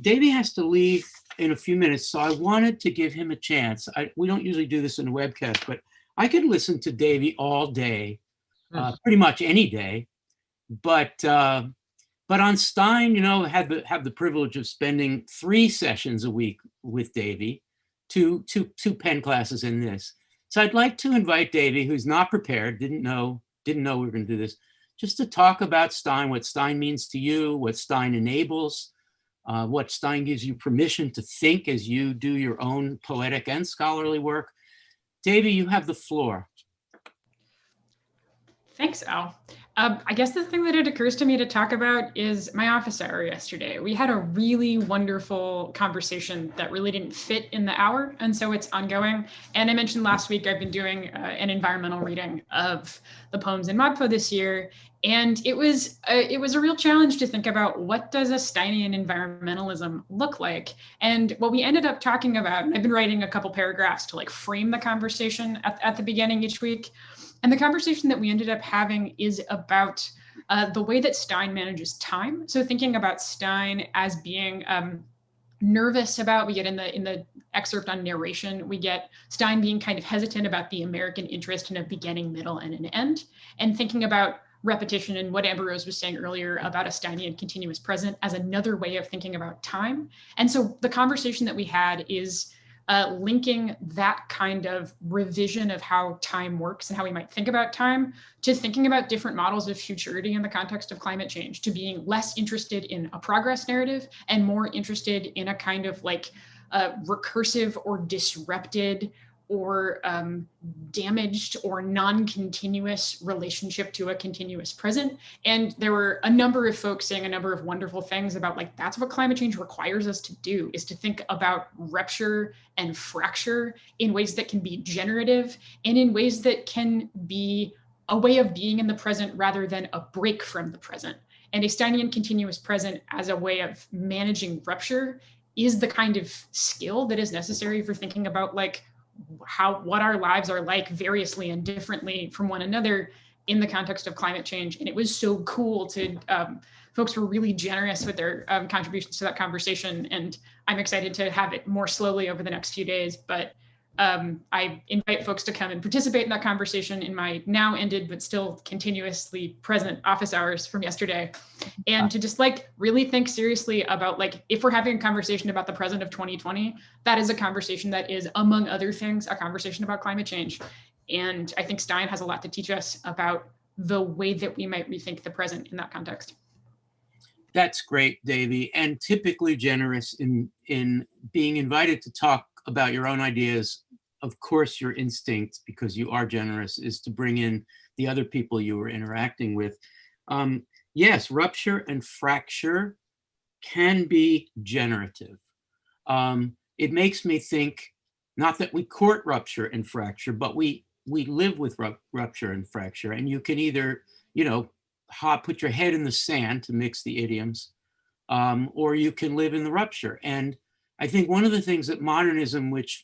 Davey has to leave in a few minutes, so I wanted to give him a chance. We don't usually do this in a webcast, but I could listen to Davey all day, pretty much any day. But on Stein, have the privilege of spending 3 sessions a week with Davey, two pen classes in this. So I'd like to invite Davey, who's not prepared, didn't know we were going to do this, just to talk about Stein, what Stein means to you, what Stein enables, what Stein gives you permission to think as you do your own poetic and scholarly work. Davey, you have the floor. Thanks, Al. I guess the thing that it occurs to me to talk about is my office hour yesterday. We had a really wonderful conversation that really didn't fit in the hour, and so it's ongoing. And I mentioned last week I've been doing an environmental reading of the poems in ModPo this year, and it was a real challenge to think about what does a Steinian environmentalism look like. And what we ended up talking about, I've been writing a couple paragraphs to like frame the conversation at the beginning each week. And the conversation that we ended up having is about the way that Stein manages time. So thinking about Stein as being nervous about, we get in the excerpt on narration, we get Stein being kind of hesitant about the American interest in a beginning, middle, and an end, and thinking about repetition and what Amber Rose was saying earlier about a Steinian continuous present as another way of thinking about time. And so the conversation that we had is linking that kind of revision of how time works and how we might think about time to thinking about different models of futurity in the context of climate change, to being less interested in a progress narrative and more interested in a kind of like recursive or disrupted or damaged or non-continuous relationship to a continuous present. And there were a number of folks saying a number of wonderful things about like, that's what climate change requires us to do, is to think about rupture and fracture in ways that can be generative and in ways that can be a way of being in the present rather than a break from the present. And a Steinian continuous present as a way of managing rupture is the kind of skill that is necessary for thinking about like what our lives are like variously and differently from one another in the context of climate change. And it was so cool to, folks were really generous with their contributions to that conversation. And I'm excited to have it more slowly over the next few days. But I invite folks to come and participate in that conversation in my now ended, but still continuously present office hours from yesterday. And to just like really think seriously about like, if we're having a conversation about the present of 2020, that is a conversation that is, among other things, a conversation about climate change. And I think Stein has a lot to teach us about the way that we might rethink the present in that context. That's great, Davey, and typically generous in being invited to talk about your own ideas. Of course, your instinct, because you are generous, is to bring in the other people you were interacting with. Yes, rupture and fracture can be generative. It makes me think, not that we court rupture and fracture, but we live with rupture and fracture. And you can either, put your head in the sand, to mix the idioms, or you can live in the rupture. And I think one of the things that modernism, which,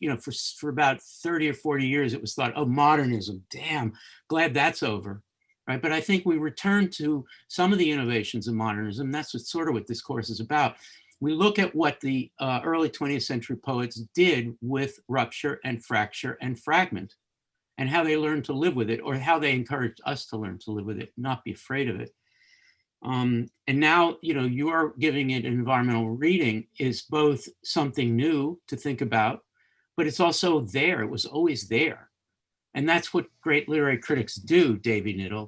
for about 30 or 40 years, it was thought, oh, modernism, damn, glad that's over, right? But I think we return to some of the innovations of modernism. That's sort of what this course is about. We look at what the early 20th century poets did with rupture and fracture and fragment, and how they learned to live with it, or how they encouraged us to learn to live with it, not be afraid of it. And now, you are giving it an environmental reading is both something new to think about, but it's also there. It was always there. And that's what great literary critics do, Davey Niddle.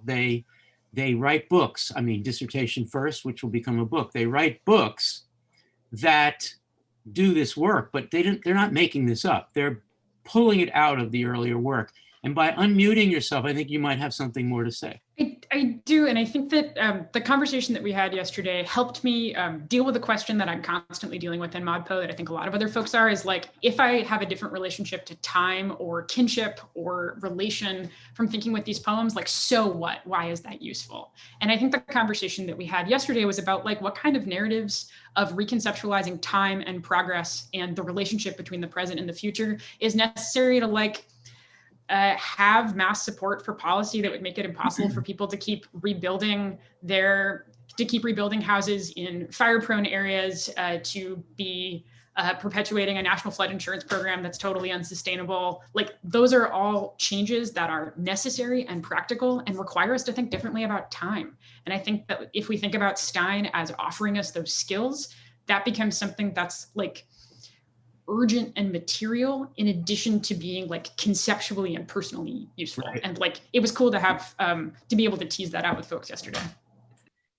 They write books. I mean, dissertation first, which will become a book. They write books that do this work, but they're not making this up. They're pulling it out of the earlier work. And by unmuting yourself, I think you might have something more to say. I do. And I think that the conversation that we had yesterday helped me deal with a question that I'm constantly dealing with in ModPo, that I think a lot of other folks are, is like, if I have a different relationship to time or kinship or relation from thinking with these poems, like, so what? Why is that useful? And I think the conversation that we had yesterday was about like, what kind of narratives of reconceptualizing time and progress and the relationship between the present and the future is necessary to like, have mass support for policy that would make it impossible for people to keep rebuilding their to keep rebuilding houses in fire-prone areas, to be perpetuating a national flood insurance program that's totally unsustainable. Like, those are all changes that are necessary and practical and require us to think differently about time. And I think that if we think about Stein as offering us those skills, that becomes something that's like urgent and material, in addition to being like conceptually and personally useful. Right. And like, it was cool to have to be able to tease that out with folks yesterday.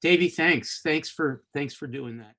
Davey, thanks for doing that.